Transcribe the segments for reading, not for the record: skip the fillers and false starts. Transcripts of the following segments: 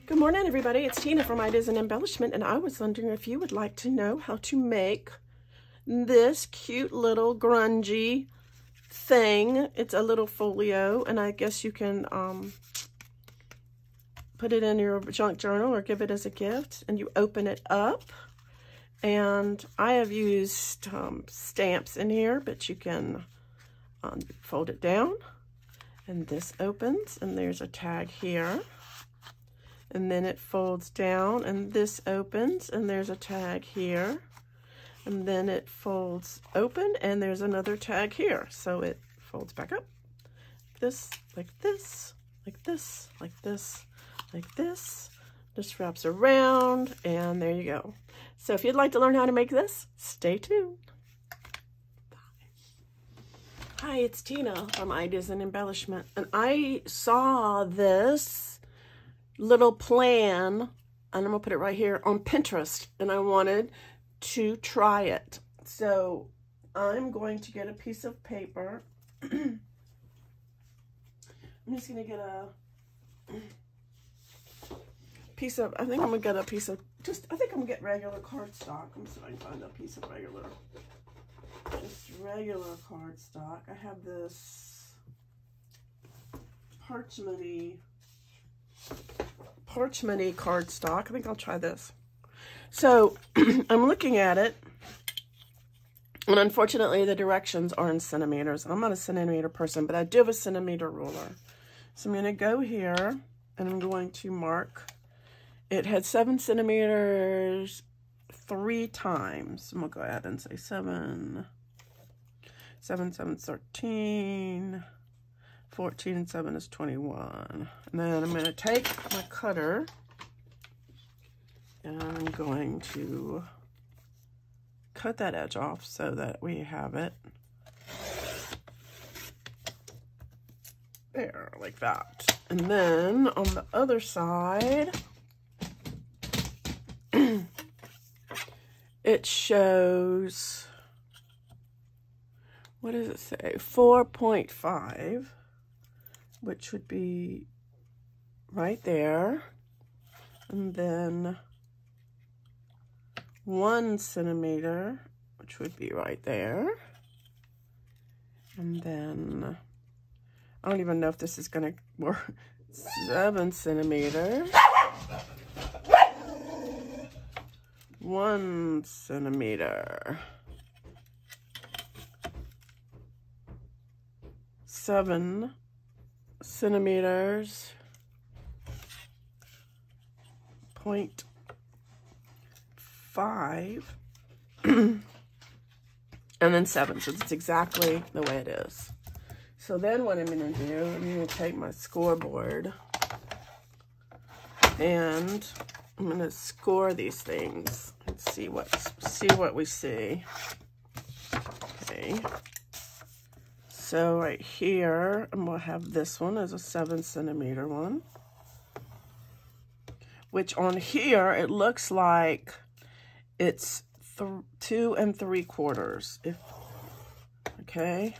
Good morning, everybody. It's Tina from Ideas and Embellishment, and I was wondering if you would like to know how to make this cute little grungy thing. It's a little folio, and I guess you can put it in your junk journal or give it as a gift, and you open it up. And I have used stamps in here, but you can fold it down, and this opens, and there's a tag here. And then it folds down, and this opens, and there's a tag here. And then it folds open, and there's another tag here. So it folds back up. This, like this, like this, like this, like this. Just wraps around, and there you go. So if you'd like to learn how to make this, stay tuned. Bye. Hi, it's Tina from Ideas and Embellishment. And I saw this little plan, and I'm gonna put it right here, on Pinterest, and I wanted to try it. So I'm going to get a piece of paper. I'm just gonna get a piece of, I think I'm gonna get a piece of, I think I'm gonna get regular cardstock. Let me see if I can find a piece of just regular cardstock. I have this parchment-y cardstock. I think I'll try this. So I'm looking at it, and unfortunately the directions are in centimeters, and I'm not a centimeter person, but I do have a centimeter ruler. So I'm going to go here, and I'm going to mark. It had 7 centimeters 3 times. I'm going to go ahead and say 7, 7, 7, 13, 14 and 7 is 21. And then I'm going to take my cutter, and I'm going to cut that edge off so that we have it there, like that. And then on the other side, it shows, what does it say? 4.5. which would be right there, and then 1 centimeter, which would be right there, and then I don't even know if this is gonna work. 7 centimeters, 1 centimeter, 7 centimeters, 0.5, and then 7. So it's exactly the way it is. So then what I'm going to do, I'm going to take my scoreboard, and I'm going to score these things and see what we see. Okay. So right here, I'm going to have this one as a 7 centimeter one, which on here, it looks like it's 2 3/4. Okay.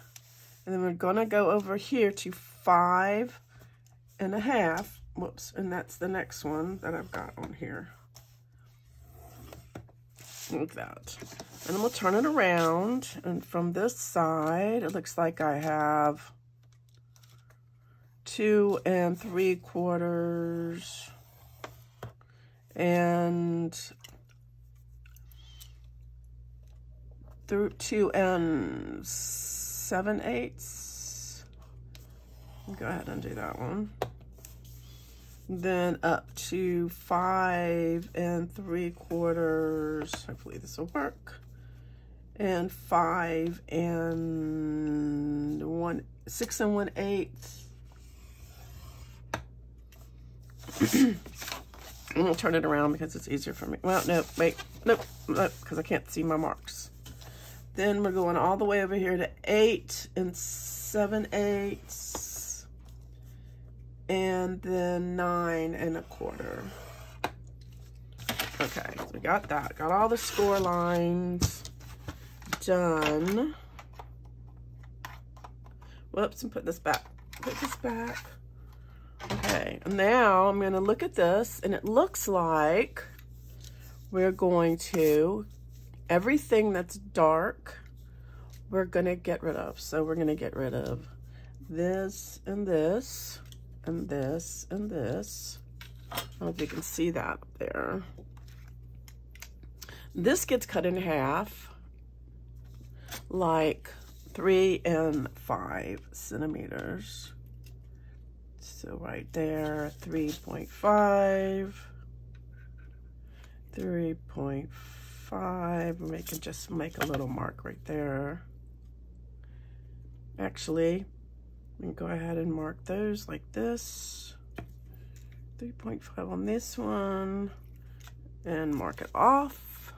And then we're going to go over here to 5 1/2. Whoops. And that's the next one that I've got on here. Like that. And then we'll turn it around, and from this side, it looks like I have 2 3/4 and 2 7/8. Go ahead and do that one. Then up to 5 3/4. Hopefully this will work. And 5 6 1/8. I'm gonna turn it around because it's easier for me. Well, no, wait, nope, because I can't see my marks. Then we're going all the way over here to 8 7/8. And then 9 1/4. Okay, so we got that. Got all the score lines done. Whoops, and put this back. Okay, Okay, now I'm going to look at this, and it looks like we're going to, everything that's dark, we're going to get rid of. So we're going to get rid of this and this and this and this. I don't know if you can see that up there. This gets cut in half, like 3 and 5 centimeters. So right there, 3.5, 3.5. We can just make a little mark right there. Actually, we can go ahead and mark those like this. 3.5 on this one, and mark it off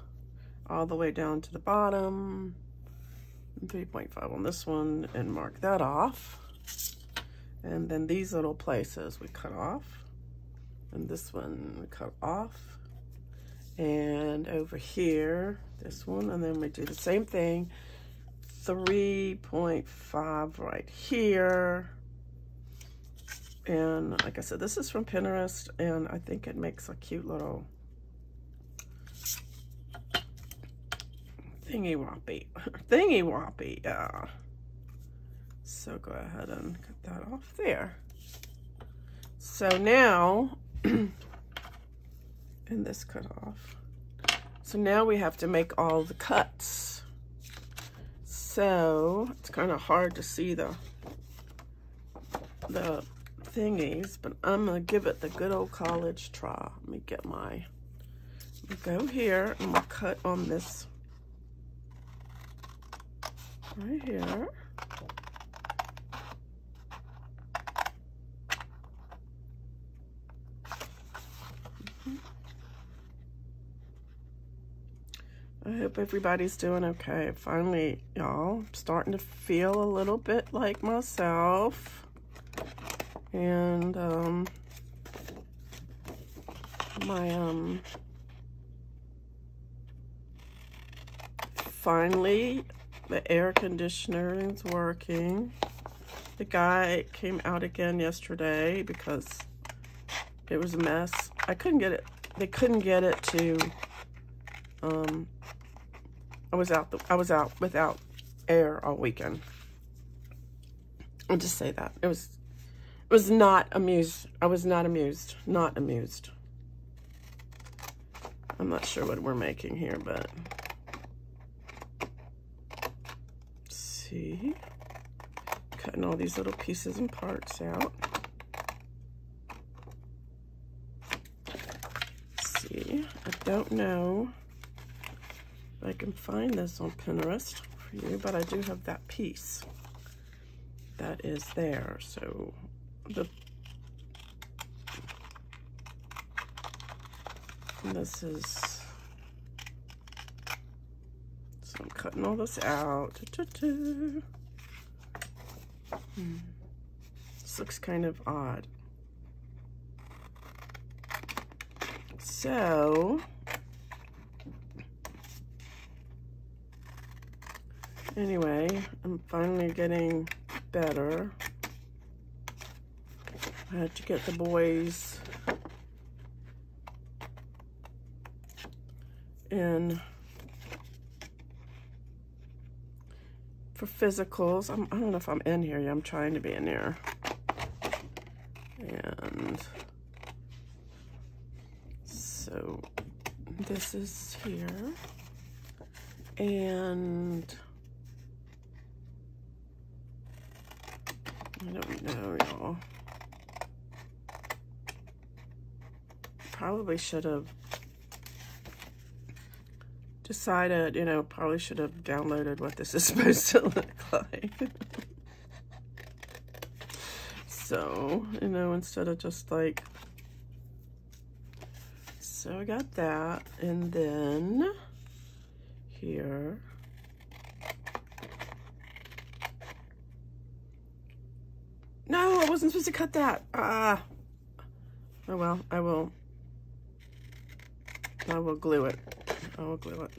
all the way down to the bottom. 3.5 on this one, and mark that off. And then these little places we cut off, and this one we cut off, and over here this one, and then we do the same thing. 3.5 right here. And like I said, this is from Pinterest, and I think it makes a cute little thingy-woppy, yeah. So go ahead and cut that off there. So now, and this cut off. So now we have to make all the cuts. So it's kind of hard to see the thingies, but I'm gonna give it the good old college try. Let me get my, go here, and we'll cut on this right here. I hope everybody's doing okay. Finally, y'all, I'm starting to feel a little bit like myself. And finally the air conditioner is working. The guy came out again yesterday because it was a mess. I couldn't get it, they couldn't get it to, I was out without air all weekend. I'll just say that. It was not amused. I was not amused. Not amused. I'm not sure what we're making here, but let's see. Cutting all these little pieces and parts out. Let's see. I don't know if I can find this on Pinterest for you, but I do have that piece that is there. So this is, so I'm cutting all this out. This looks kind of odd. So anyway, I'm finally getting better. I had to get the boys in for physicals. I don't know if I'm in here yet. I'm trying to be in here. And so this is here. And I don't know, y'all. Probably should have decided, you know, probably should have downloaded what this is supposed to look like. So, you know, instead of just like, so I got that, and then here, no, I wasn't supposed to cut that. Oh well, I will glue it. I will glue it.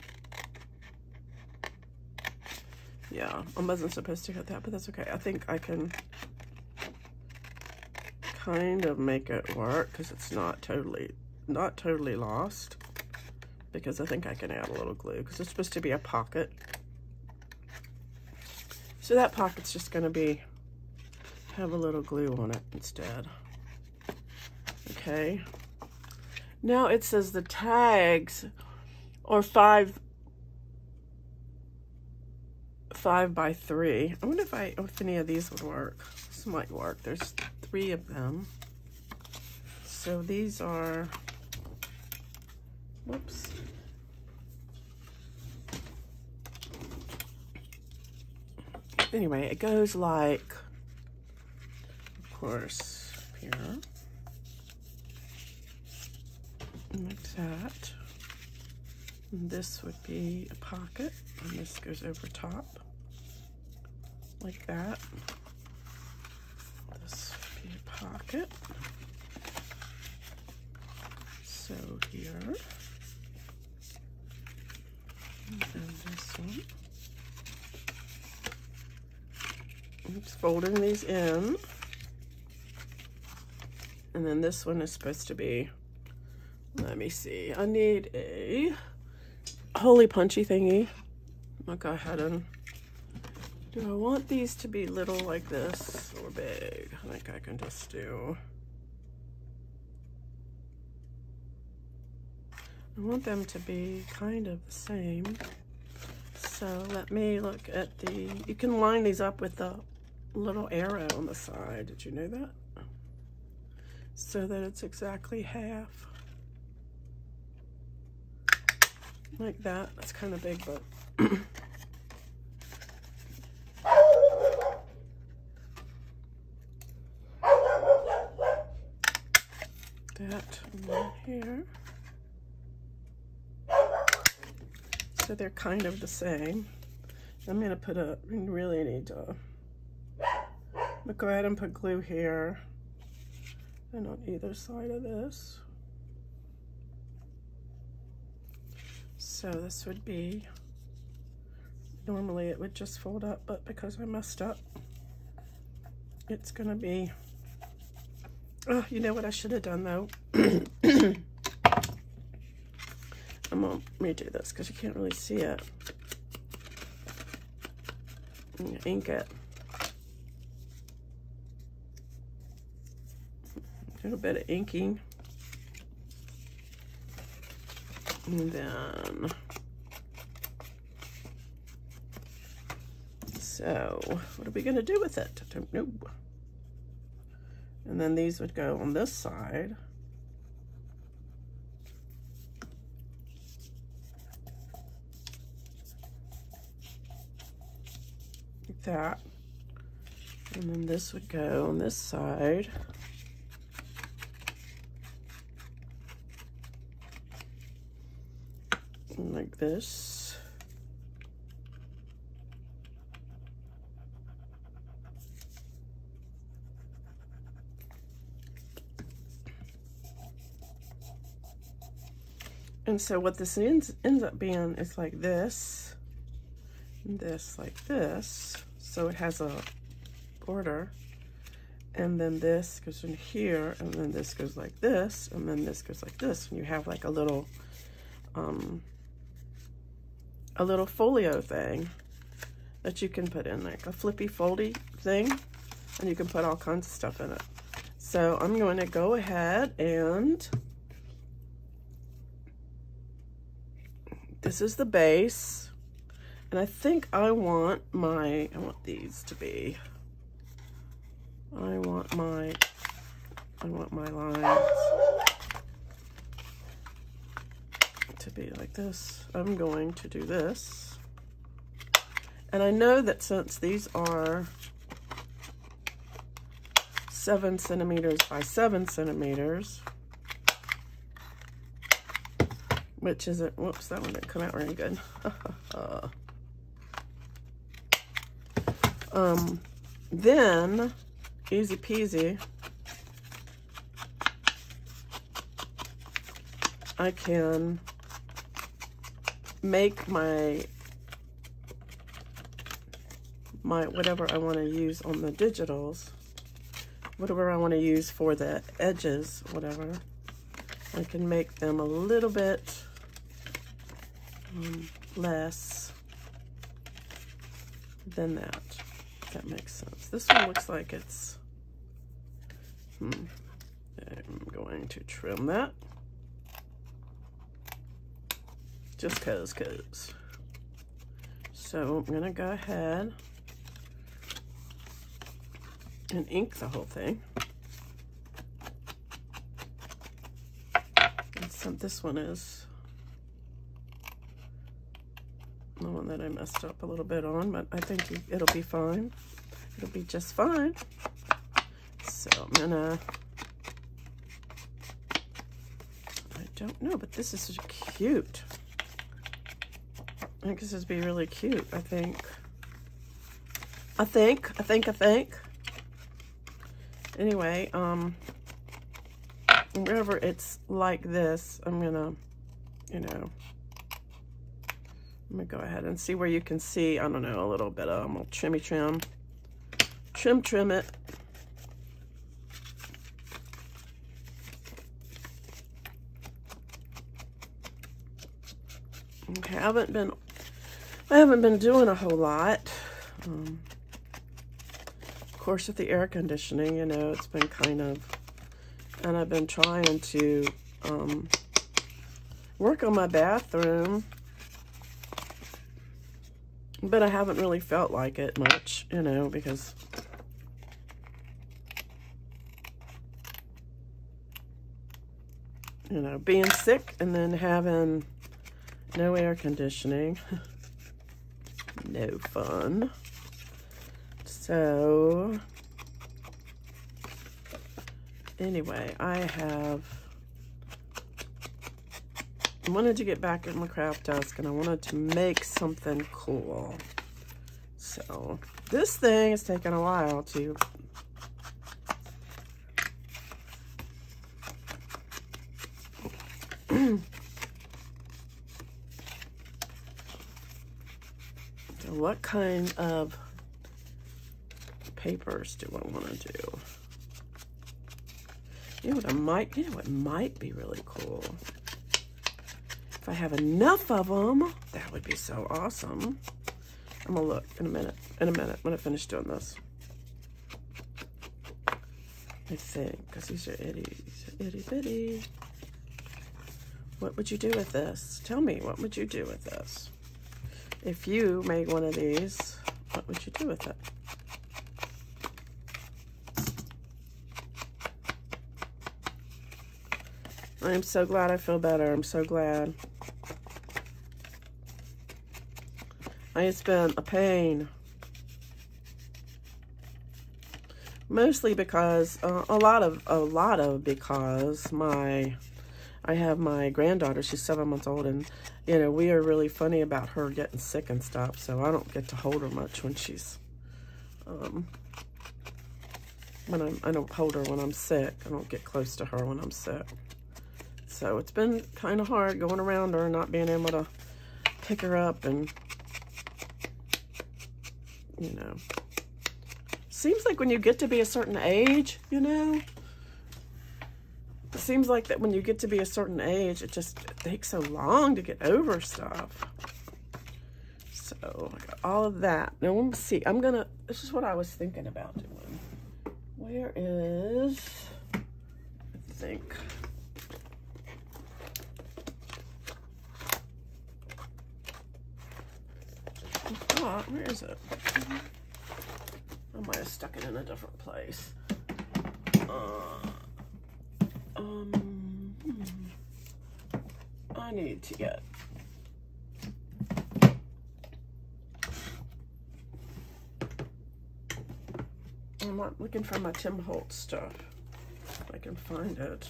Yeah, I wasn't supposed to cut that, but that's okay. I think I can kind of make it work because it's not totally lost, because I think I can add a little glue because it's supposed to be a pocket. So that pocket's just going to have a little glue on it instead. Okay. Now it says the tags are 5 by 3. I wonder if any of these would work. This might work. There's 3 of them. So these are, whoops. Anyway, it goes like, of course, here, like that. And this would be a pocket, and this goes over top, like that. This would be a pocket. So here, and then this one. It's folding these in, and then this one is supposed to be, let me see, I need a holy punchy thingy. I'll go ahead and, do I want these to be little like this or big? I think I can just do, I want them to be kind of the same. So let me look at the, you can line these up with the little arrow on the side. Did you know that? So that it's exactly half. Like that. That's kind of big, but that and then here. So they're kind of the same. I'm gonna put a, we really need to, but go ahead and put glue here and on either side of this. So this would be, normally it would just fold up, but because I messed up, it's gonna be, oh, you know what I should have done though? I'm gonna redo this because you can't really see it. I'm gonna ink it. A little bit of inking. And then, so what are we gonna do with it? I don't know. And then these would go on this side. Like that. And then this would go on this side. Like this. And so what this ends up being is like this, and this like this. So it has a border, and then this goes in here, and then this goes like this, and then this goes like this, and you have like a little folio thing that you can put in, like a flippy foldy thing, and you can put all kinds of stuff in it. So I'm going to go ahead and this is the base, and I think I want these to be, I want my lines to be like this. I'm going to do this, and I know that since these are 7 centimeters by 7 centimeters, which isn't, whoops, that one didn't come out very good. Then easy peasy, I can make my whatever I want to use on the digitals whatever I want to use for the edges, whatever, I can make them a little bit less than that, if that makes sense. This one looks like it's, I'm going to trim that, just cause. So I'm gonna go ahead and ink the whole thing. And this one is the one that I messed up a little bit on, but I think it'll be fine. It'll be just fine. So I'm gonna, I don't know, but this is cute. I think this would be really cute. I think. Anyway, wherever it's like this, I'm gonna, I'm gonna go ahead and see where you can see, I don't know, a little bit of, I'm gonna trim it. Okay, I haven't been doing a whole lot. Of course, with the air conditioning, it's been kind of, and I've been trying to work on my bathroom, but I haven't really felt like it much, because being sick and then having no air conditioning, no fun. So anyway, I wanted to get back at my craft desk and I wanted to make something cool. So this thing is taking a while to so what kind of papers do I want to do? What might be really cool. If I have enough of them, that would be so awesome. I'm gonna look in a minute when I finish doing this. I think, because these are itty bitty. What would you do with this? Tell me, what would you do with this? If you made one of these, what would you do with it? I am so glad I feel better. I'm so glad. It's been a pain. Mostly because, a lot of because I have my granddaughter, she's 7 months old, and, we are really funny about her getting sick and stuff, so I don't get to hold her much when she's, I don't hold her when I'm sick. I don't get close to her when I'm sick. So it's been kind of hard going around her and not being able to pick her up and, Seems like when you get to be a certain age, it seems like that when you get to be a certain age, it just takes so long to get over stuff. So I got all of that. Now let me see. This is what I was thinking about doing. Where is, I think. Oh, where is it? I might have stuck it in a different place. I need to get I'm not looking for my Tim Holtz stuff. If I can find it.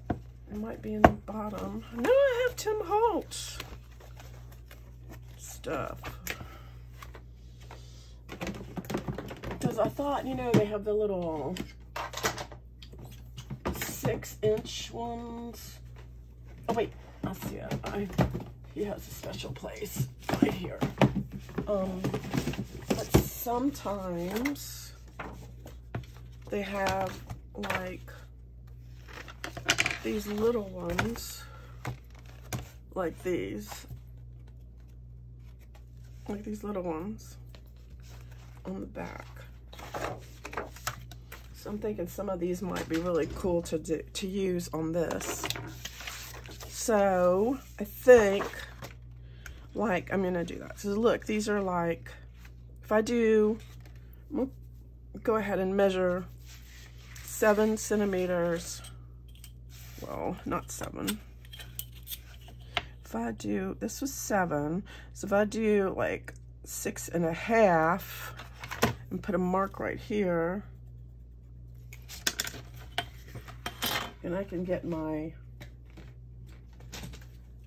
It might be in the bottom. No, I have Tim Holtz stuff. Because I thought, they have the little 6-inch ones. Oh wait, I see it. He has a special place right here. But sometimes they have like these little ones, like these little ones on the back. So I'm thinking some of these might be really cool to use on this. So I think, like, I'm gonna do that. So look, these are like, if I do, we'll go ahead and measure 7 centimeters. Well, not 7. If I do, this was 7. So if I do like 6.5 and put a mark right here, and I can get my,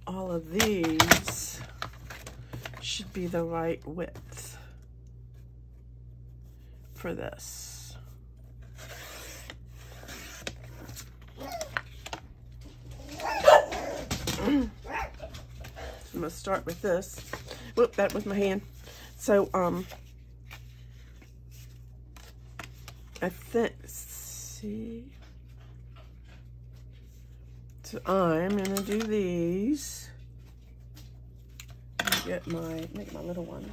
all of these should be the right width for this. I'm gonna start with this. Whoop, that was my hand. So, I think, see, so I'm gonna do these. Make my little one.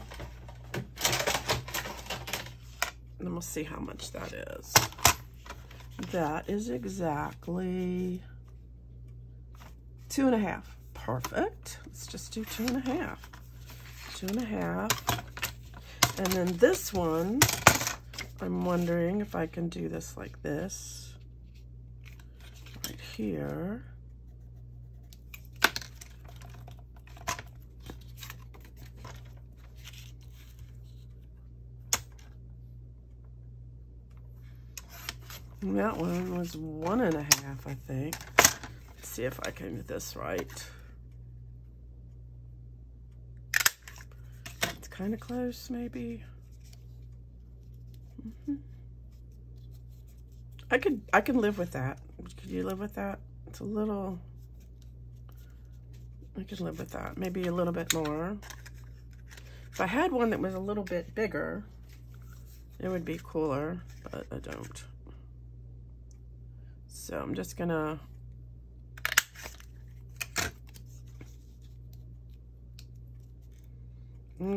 And then we'll see how much that is. That is exactly 2.5. Perfect. Let's just do 2.5. 2.5. And then this one, I'm wondering if I can do this like this. Right here. And that one was 1.5, I think. Let's see if I can get this right. It's kind of close, maybe. I can live with that. Could you live with that? It's a little. I could live with that. Maybe a little bit more. If I had one that was a little bit bigger, it would be cooler, but I don't. So I'm just gonna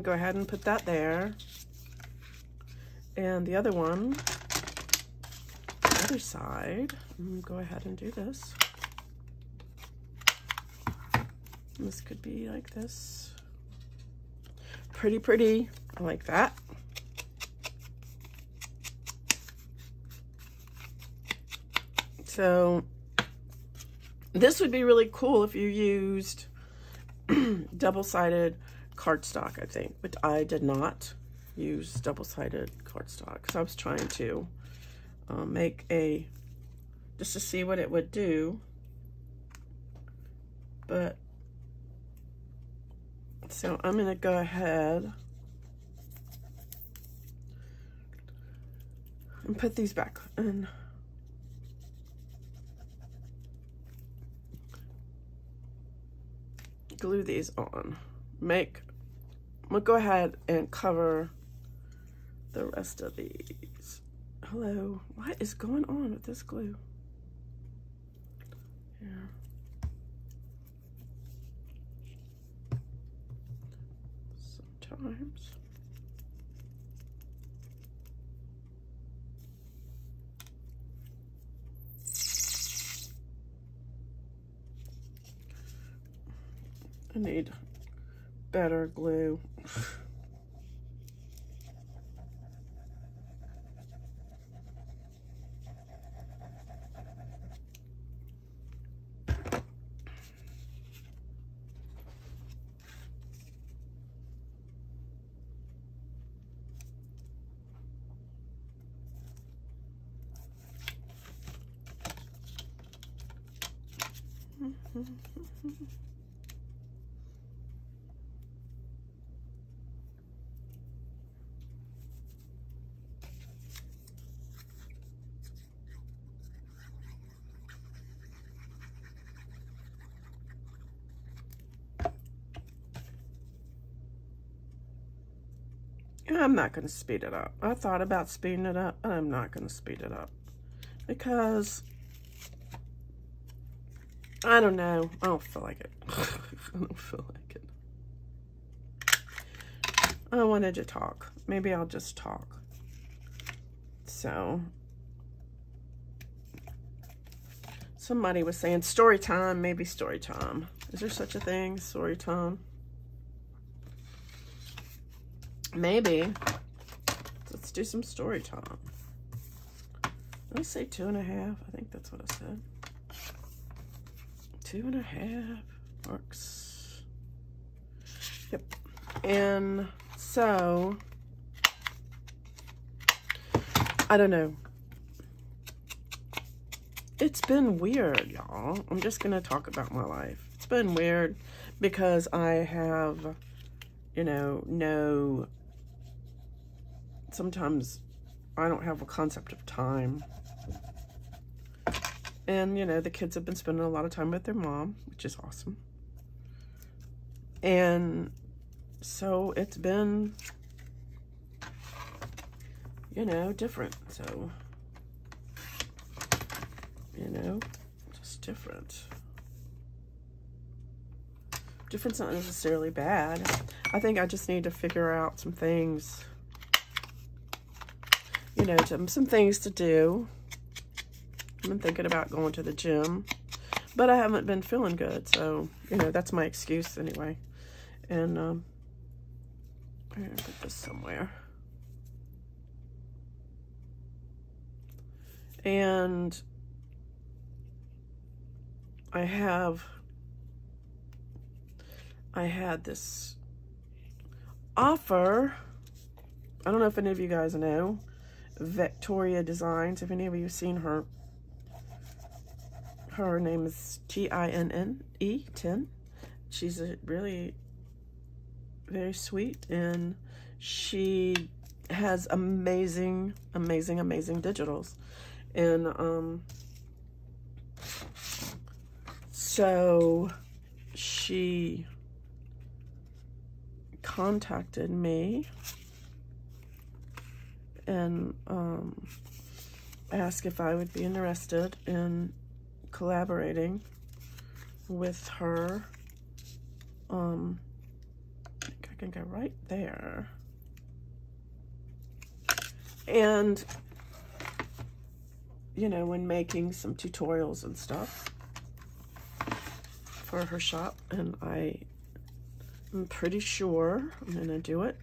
go ahead and put that there. And the other one, the other side, go ahead and do this. This could be like this. Pretty, pretty. I like that. So this would be really cool if you used double-sided cardstock, I think, but I did not use double-sided cardstock. So I was trying to make just to see what it would do. But, so I'm gonna go ahead and put these back in. Glue these on. We'll go ahead and cover the rest of these. Hello, what is going on with this glue? Yeah. Sometimes. I need better glue. I'm not going to speed it up. I thought about speeding it up, but I'm not going to speed it up. because I don't know. I don't feel like it. I don't feel like it. I wanted to talk. Maybe I'll just talk. So, somebody was saying story time, maybe story time. Is there such a thing, story time? Maybe. Let's do some story time. Did I say 2.5? I think that's what I said. 2.5 works. Yep. And so, I don't know. It's been weird, y'all. I'm just going to talk about my life. It's been weird because I have, you know, sometimes I don't have a concept of time. And, you know, the kids have been spending a lot of time with their mom, which is awesome. And so it's been, you know, different. So, you know, just different. Different's not necessarily bad. I think I just need to figure out some things, you know, some things to do. I've been thinking about going to the gym, but I haven't been feeling good. So, you know, that's my excuse anyway. And, I'm gonna put this somewhere. And I had this offer. I don't know if any of you guys know Victoria Designs. If any of you have seen her. Her name is Tinne, 10. She's a really very sweet, and she has amazing digitals. And so she contacted me and asked if I would be interested in collaborating with her. I think I can go right there. And, you know, when making some tutorials and stuff for her shop, and I'm pretty sure I'm gonna do it.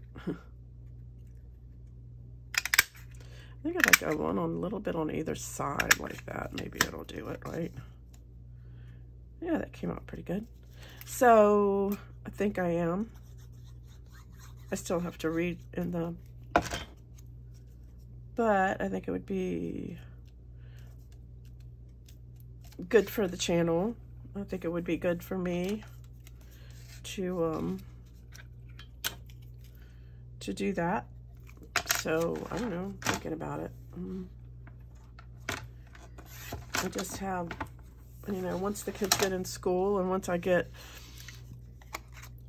I think if I go one on a little bit on either side like that, maybe it'll do it, right? Yeah, that came out pretty good. So I think I am. I still have to read in the, but I think it would be good for the channel. I think it would be good for me to do that. So, I don't know, thinking about it. I just have, you know, once the kids get in school and once I get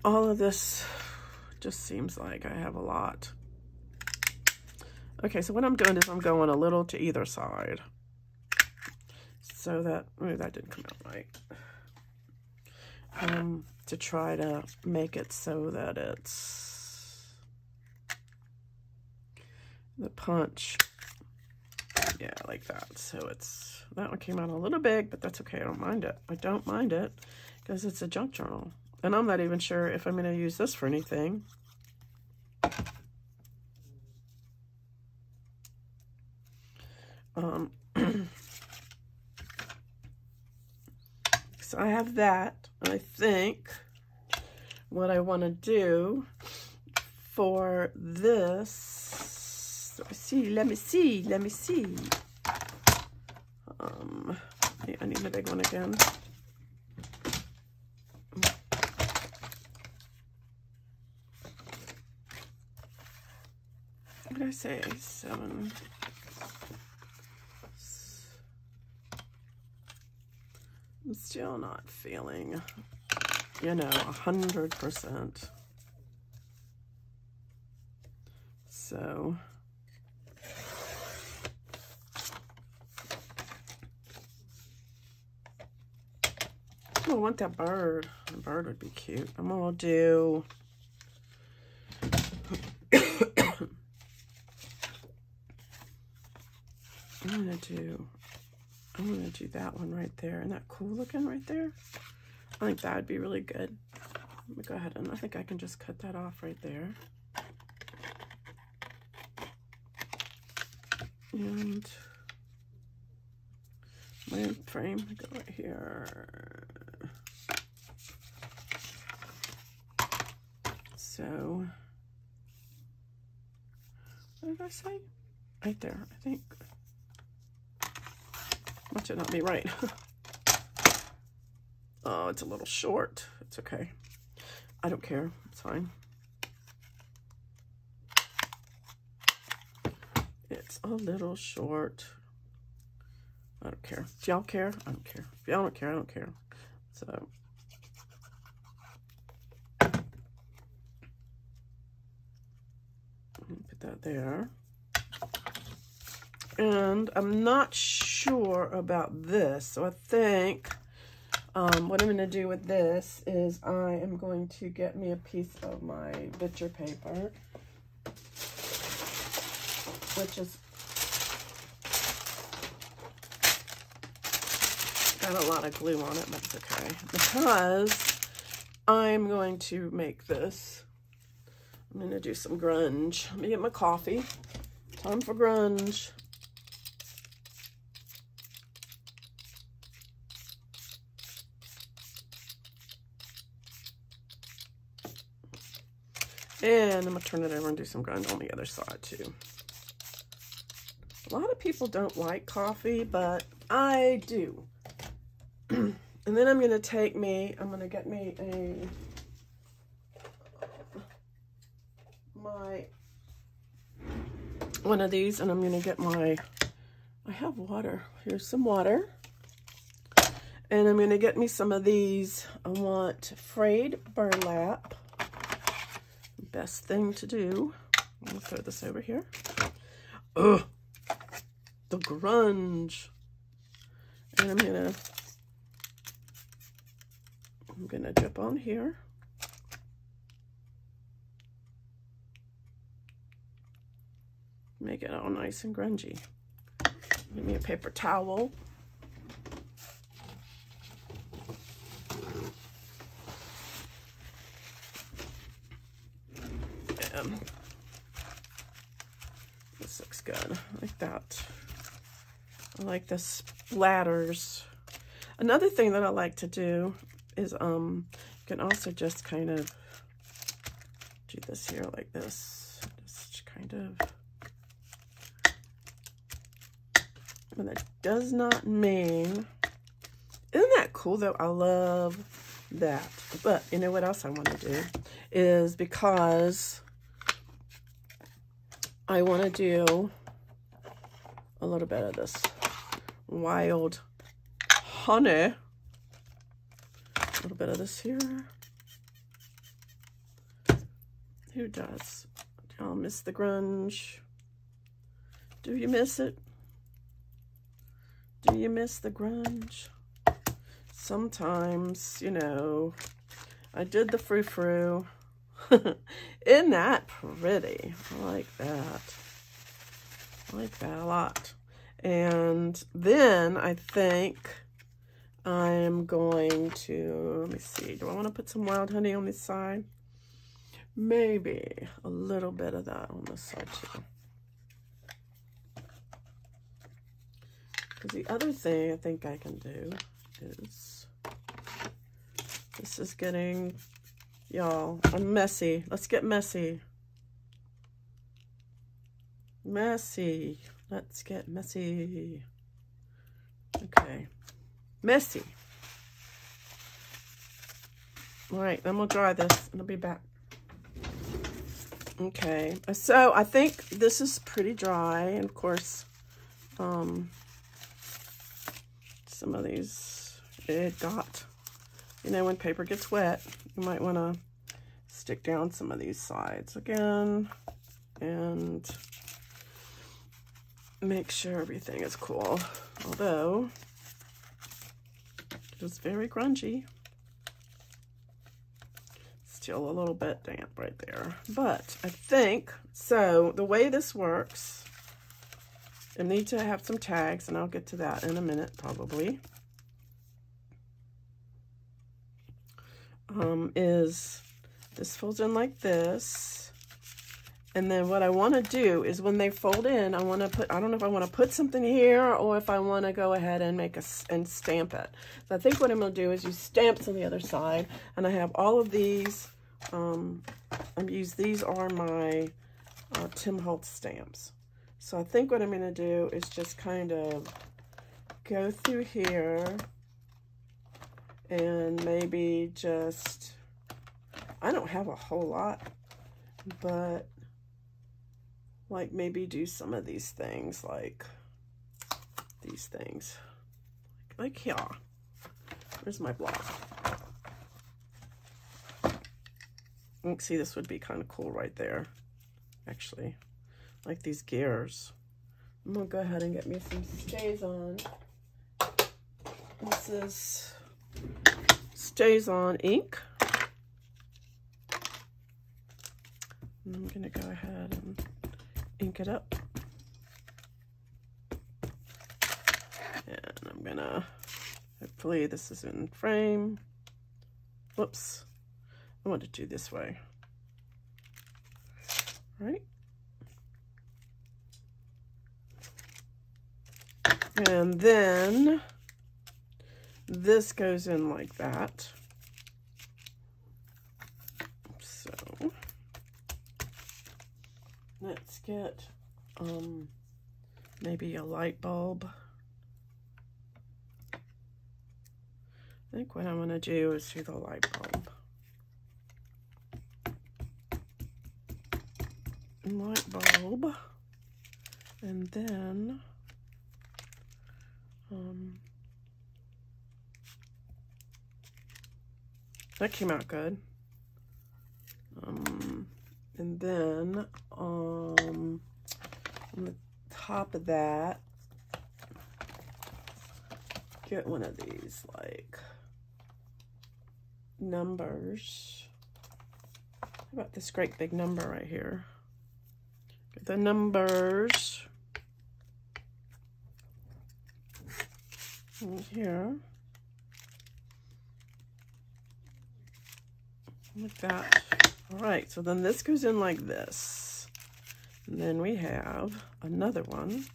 all of this, just seems like I have a lot. Okay, so what I'm doing is I'm going a little to either side. So that, oh, that didn't come out right. To try to make it so that it's the punch, yeah, like that. So it's, that one came out a little big, but that's okay. I don't mind it. I don't mind it because it's a junk journal, and I'm not even sure if I'm going to use this for anything. So I have that. I think what I want to do for this, let me see. Yeah, I need the big one again. What did I say? 7. I'm still not feeling, you know, 100%. So I want that bird. The bird would be cute. I'm gonna do I'm gonna do that one right there. Isn't that cool looking right there? I think that would be really good. Let me go ahead and I think I can just cut that off right there. And my frame, go right here. So, what did I say? Right there, I think. Watch it not be right. Oh, it's a little short. It's okay. I don't care. It's fine. It's a little short. I don't care. If y'all care, I don't care. If y'all don't care, I don't care. So. Put that there. And I'm not sure about this. So I think what I'm going to do with this is I am going to get me a piece of my picture paper, which is got a lot of glue on it, but it's okay. Because I'm going to make this. I'm going to do some grunge. Let me get my coffee. Time for grunge. And I'm going to turn it over and do some grunge on the other side too. A lot of people don't like coffee, but I do. And then I'm going to take me, I'm going to get me one of these, and I'm going to get I have water. Here's some water. And I'm going to get me some of these. I want frayed burlap. Best thing to do. I'm going to throw this over here. Ugh. The grunge. And I'm gonna dip on here. Make it all nice and grungy. Give me a paper towel. And this looks good. I like that. I like the splatters. Another thing that I like to do is you can also just kind of do this here like this. Just kind of. And that does not mean, isn't that cool though? I love that. But you know what else I want to do is, because I want to do a little bit of this wild honey. A little bit of this here. Who does? Do y'all miss the grunge? Do you miss it? Do you miss the grunge? Sometimes, you know, I did the frou-frou. Isn't that pretty? I like that. I like that a lot. And then I think I'm going to, let me see, do I want to put some wild honey on this side? Maybe a little bit of that on this side too. Because the other thing I think I can do is, this is getting, y'all, I'm messy. Let's get messy. Messy. Let's get messy. Okay. Messy. All right, then we'll dry this and I'll be back. Okay, so I think this is pretty dry. And of course, some of these, it got, you know, when paper gets wet, you might want to stick down some of these sides again and make sure everything is cool. Although, it was very grungy. still a little bit damp right there. But I think, so the way this works, I need to have some tags, and I'll get to that in a minute probably, is this folds in like this. And then what I want to do is when they fold in, I want to put, I don't know if I want to put something here or if I want to go ahead and make and stamp it. So I think what I'm going to do is use stamps on the other side. And I have all of these, these are my Tim Holtz stamps. So I think what I'm going to do is just kind of go through here and maybe just, I don't have a whole lot, but like maybe do some of these things, like these things, like here. Where's my block? You can see this would be kind of cool right there, actually, like these gears. I'm gonna go ahead and get me some Stays-On. This is Stays-On ink. And I'm gonna go ahead and ink it up. And I'm gonna, hopefully this is in frame. Whoops, I want to do this way. All right. And then this goes in like that. So let's get maybe a light bulb. I think what I'm going to do is do the light bulb. Light bulb. And then that came out good. And then on the top of that, get one of these like numbers. How about this great big number right here? Get the numbers in here. Like that. All right, so then this goes in like this. And then we have another one,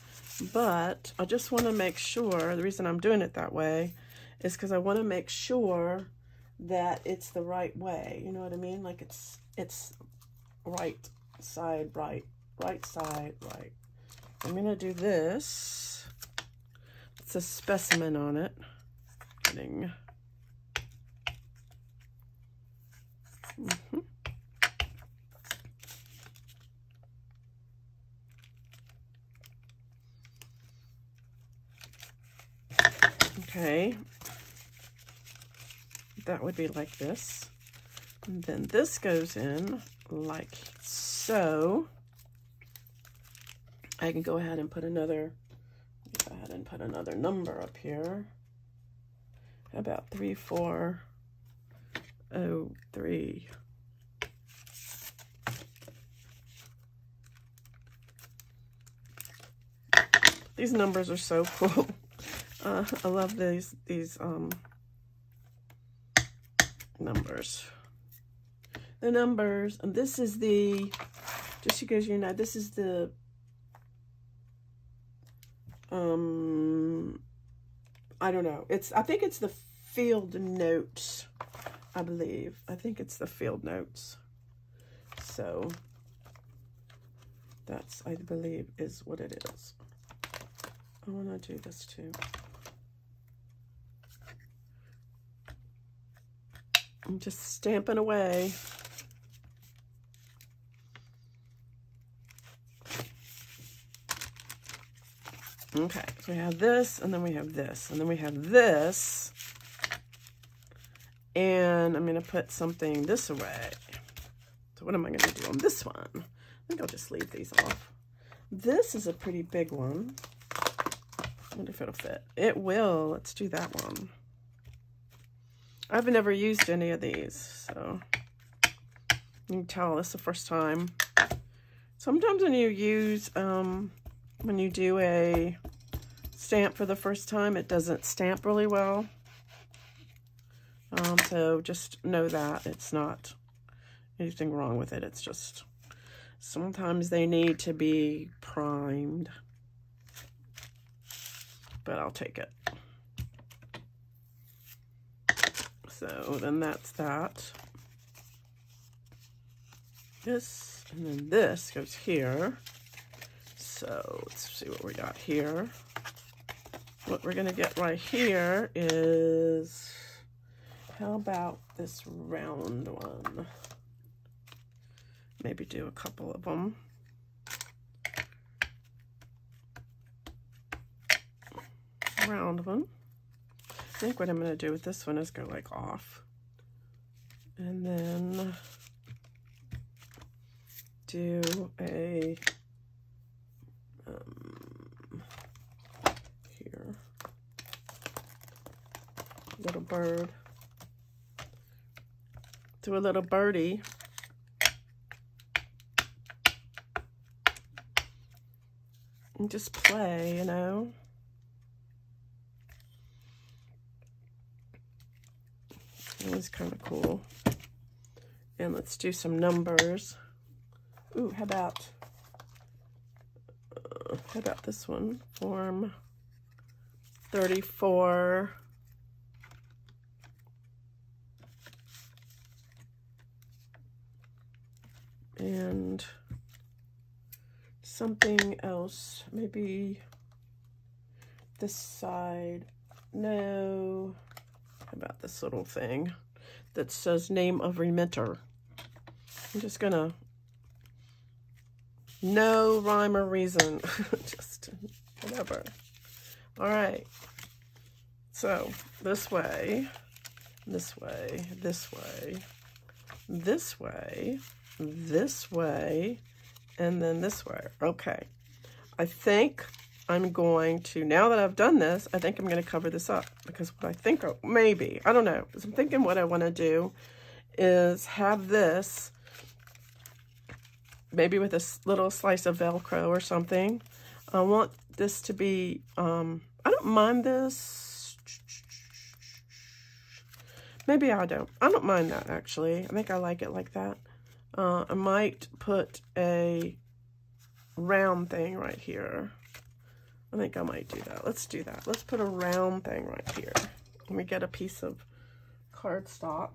but I just want to make sure, the reason I'm doing it that way is because I want to make sure that it's the right way. You know what I mean? Like it's right side, right side, right. I'm going to do this. It's a specimen on it. Getting. Okay, that would be like this, and then this goes in like so. I can go ahead and put another, number up here. How about 3403? These numbers are so cool. I love these numbers. The numbers, and this is the, just because you know, this is the I don't know. I think it's the field notes, I believe. I think it's the field notes. So that's, I believe, is what it is. I want to do this too. I'm just stamping away. Okay, so we have this, and then we have this, and then we have this. And I'm going to put something this way. So what am I going to do on this one? I think I'll just leave these off. This is a pretty big one. I wonder if it'll fit. It will. Let's do that one. I've never used any of these, so You can tell this is the first time. Sometimes when you use, when you do a stamp for the first time, it doesn't stamp really well. So just know that it's not anything wrong with it. It's just sometimes they need to be primed. But I'll take it. So then that's that. This, and then this goes here. So let's see what we got here. What we're gonna get right here is, how about this round one? Maybe do a couple of them. Round one. I think what I'm going to do with this one is go like off. And then do a here, little bird. Do a little birdie. And just play, you know. It was kind of cool. And let's do some numbers. Ooh, how about this one? Form 34. And something else, maybe this side. No. How about this little thing that says name of remitter? I'm just gonna, no rhyme or reason, just whatever. All right, so this way, this way, this way, this way, this way, and then this way. Okay, I think I'm going to, now that I've done this, I think I'm going to cover this up, because what I think, maybe, I don't know, because I'm thinking what I want to do is have this, maybe with a little slice of Velcro or something. I want this to be, I don't mind this. Maybe I don't mind that, actually. I think I like it like that. I might put a round thing right here. I think I might do that. Let's do that. Let's put a round thing right here. Let me get a piece of cardstock.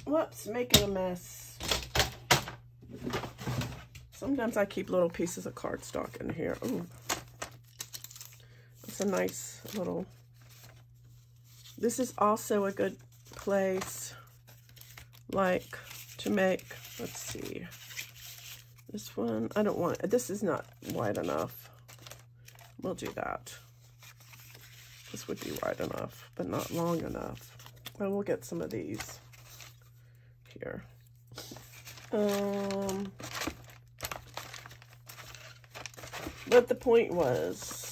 Whoops, making a mess. Sometimes I keep little pieces of cardstock in here. Ooh. It's a nice little... This is also a good place, like, to make, let's see. This one, I don't want, this is not wide enough. We'll do that. This would be wide enough, but not long enough. And we'll get some of these here. But the point was,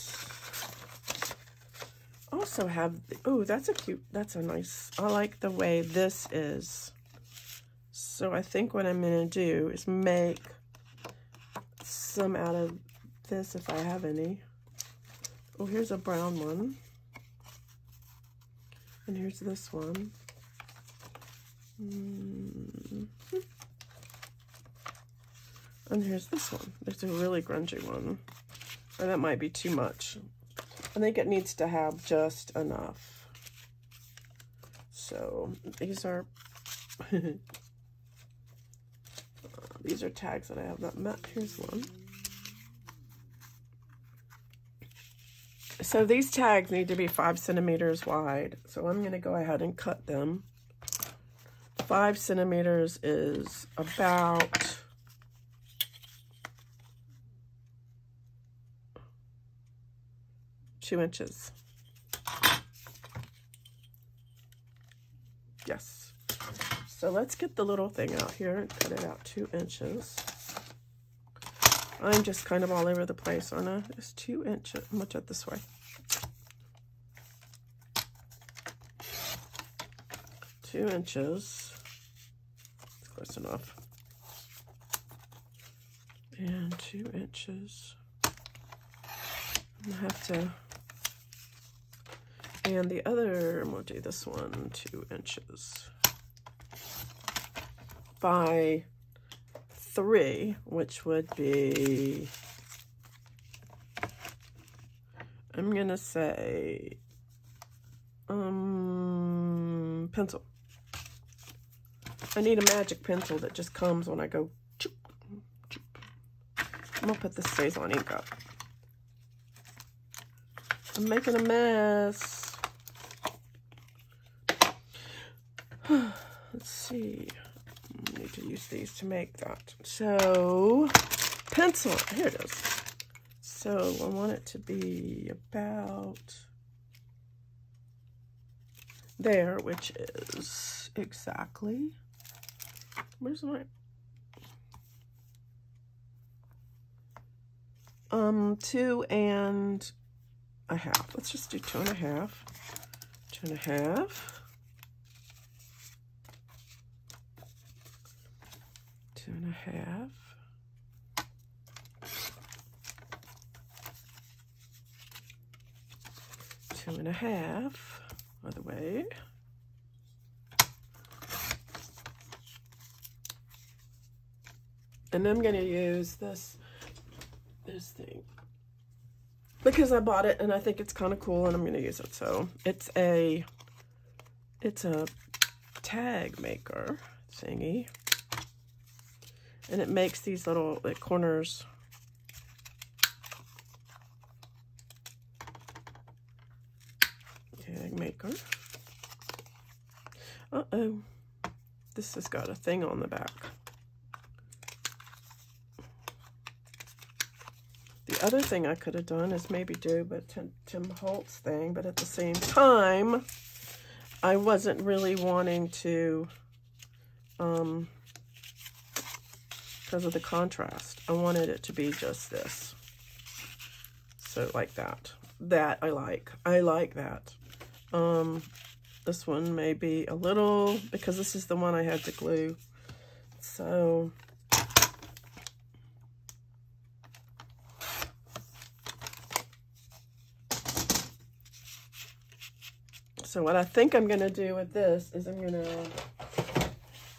also have, oh, that's a cute, that's a nice, I like the way this is. So I think what I'm going to do is make some out of this if I have any. Oh, here's a brown one. And here's this one. And here's this one. There's a really grungy one. And that might be too much. I think it needs to have just enough. So these are these are tags that I have not met. Here's one. So these tags need to be 5 centimeters wide. So I'm going to go ahead and cut them. 5 centimeters is about 2 inches. Yes. So let's get the little thing out here and cut it out 2 inches. I'm just kind of all over the place, aren't I? Just 2 inches. I'm gonna do it this way. 2 inches. Close enough. And 2 inches. I'm gonna have to, and the other, I'm gonna do this one, 2 inches by 3, which would be, I'm gonna say, pencil. I need a magic pencil that just comes when I go, choop, choop. I'm gonna put this StazOn ink up. I'm making a mess. Let's see. I need to use these to make that. So, pencil. Here it is. So, I want it to be about there, which is exactly, where's my, 2 and a half. Let's just do 2 and a half. 2 and a half. 2 and a half. 2 and a half. Other way. And I'm going to use this thing because I bought it and I think it's kind of cool and I'm going to use it. So it's a tag maker thingy, and it makes these little like corners. Tag maker. Uh-oh. This has got a thing on the back. The other thing I could have done is maybe do a Tim Holtz thing, but at the same time, I wasn't really wanting to, because of the contrast. I wanted it to be just this. So like that. That I like. I like that. This one may be a little, because this is the one I had to glue. So what I think I'm going to do with this is I'm going to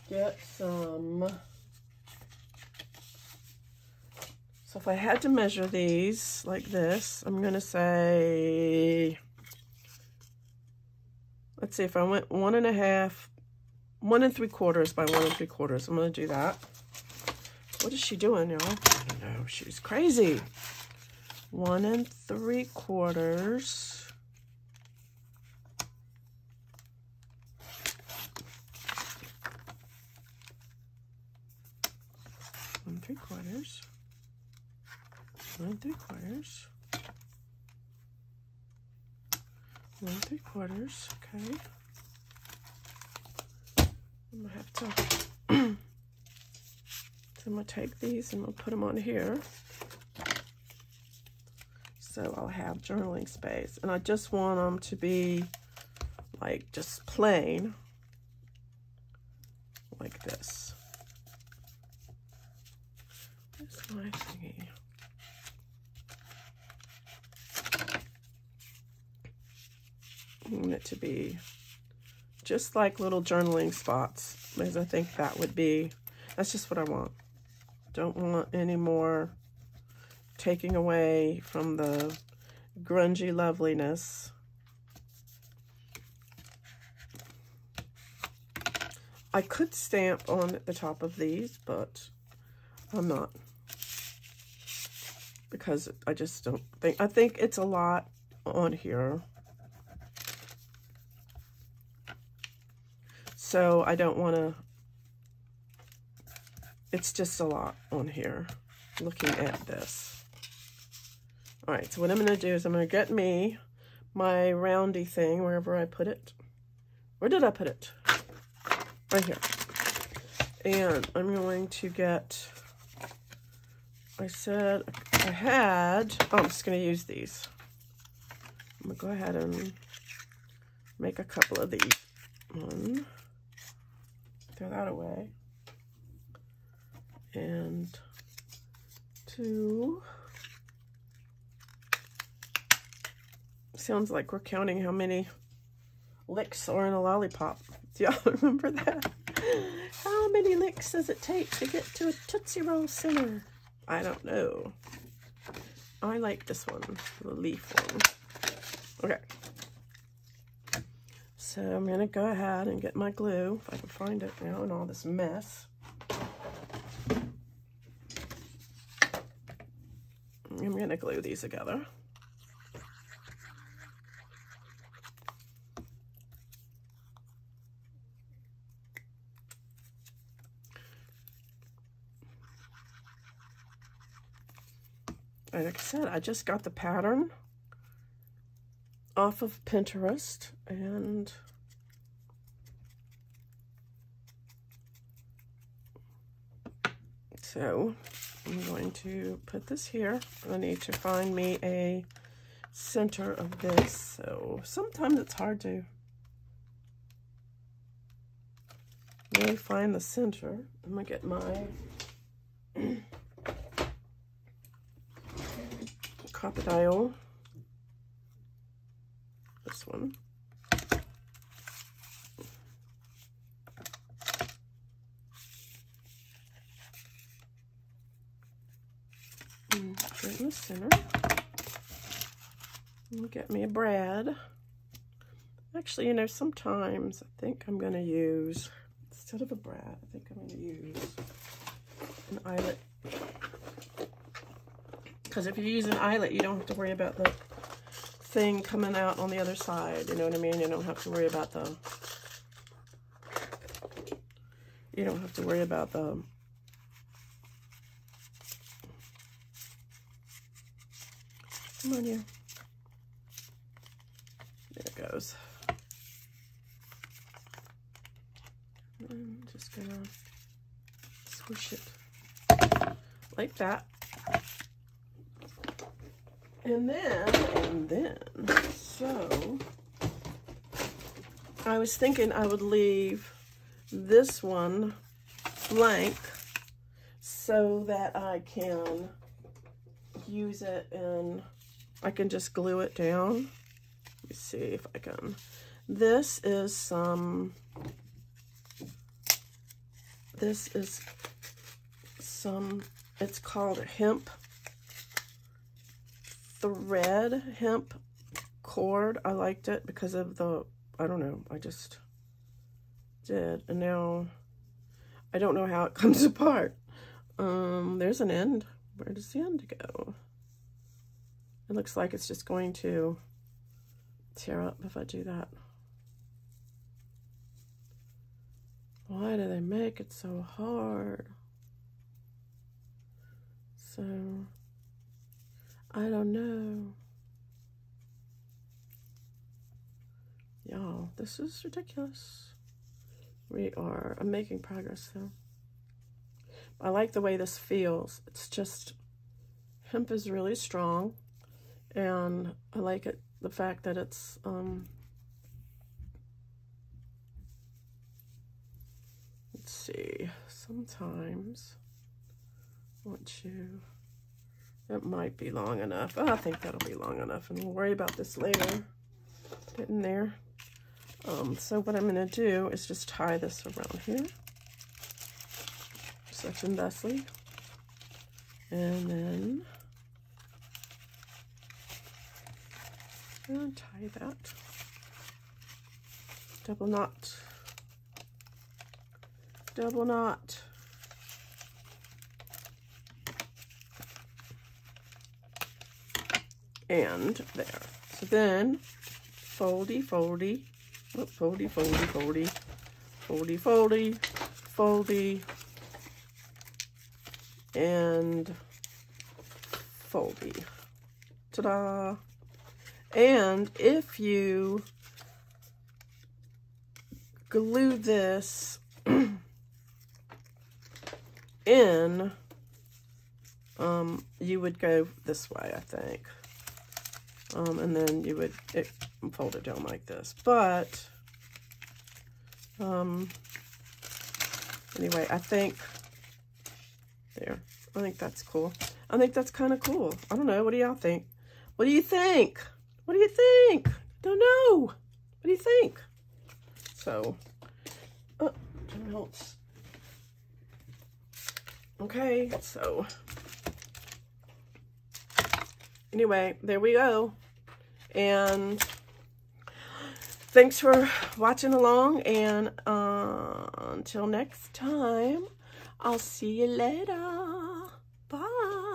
get some, so if I had to measure these like this, I'm going to say, let's see, if I went 1 3/4 by 1 3/4, I'm going to do that. What is she doing, y'all? I don't know. She's crazy. 1 3/4. 1 3/4. 1 3/4. 1 3/4. Okay. I'm gonna have to. So I'm gonna take these and we'll put them on here. So I'll have journaling space, and I just want them to be like just plain, like this. Where's my thingy? I want it to be just like little journaling spots, because I think that would be, that's just what I want. Don't want any more taking away from the grungy loveliness. I could stamp on the top of these, but I'm not, because I just don't think, I think it's a lot on here. So I don't want to, it's just a lot on here looking at this. All right, so what I'm going to do is I'm going to get me my roundy thing, wherever I put it. Where did I put it? Right here. And I'm going to get, I said I had, oh, I'm just going to use these. I'm going to go ahead and make a couple of these. 1, throw that away. And 2. Sounds like we're counting how many licks are in a lollipop. Do y'all remember that? How many licks does it take to get to a Tootsie Roll center? I don't know. I like this one, the leaf one. Okay. So I'm going to go ahead and get my glue, if I can find it now in all this mess. I'm going to glue these together. Like I said, I just got the pattern off of Pinterest, and so I'm going to put this here. I need to find me a center of this. So sometimes it's hard to really find the center. I'm gonna get my crocodile, this one. And put it in the center. And get me a brad. Actually, you know, sometimes I think I'm going to use, instead of a brad, I think I'm going to use an eyelet. Because if you use an eyelet, you don't have to worry about the thing coming out on the other side. You know what I mean? You don't have to worry about the... Come on, you. There it goes. I'm just gonna squish it like that. And then, so I was thinking I would leave this one blank so that I can use it and I can just glue it down. Let me see if I can. This is some, it's called hemp thread, hemp cord. I liked it because of the, I don't know, I just did. And now I don't know how it comes apart. There's an end. Where does the end go? It looks like it's just going to tear up if I do that. Why do they make it so hard? So, I don't know. Y'all, this is ridiculous. I'm making progress though. I like the way this feels. It's just, hemp is really strong, and I like it, the fact that it's, let's see, sometimes, that might be long enough. Oh, I think that'll be long enough, and we'll worry about this later, getting there. So what I'm gonna do is just tie this around here, such and thusly, and then tie that, double knot, double knot, and there. So then foldy, foldy, oh, foldy, foldy, foldy, foldy, foldy, foldy, and foldy. Ta-da! And if you glue this in, you would go this way, I think. And then you would fold it down like this. But Anyway, I think that's cool. I think that's kind of cool. I don't know. What do y'all think? What do you think? What do you think? Don't know. What do you think? So, okay, so anyway, there we go. And thanks for watching along, and until next time, I'll see you later. Bye.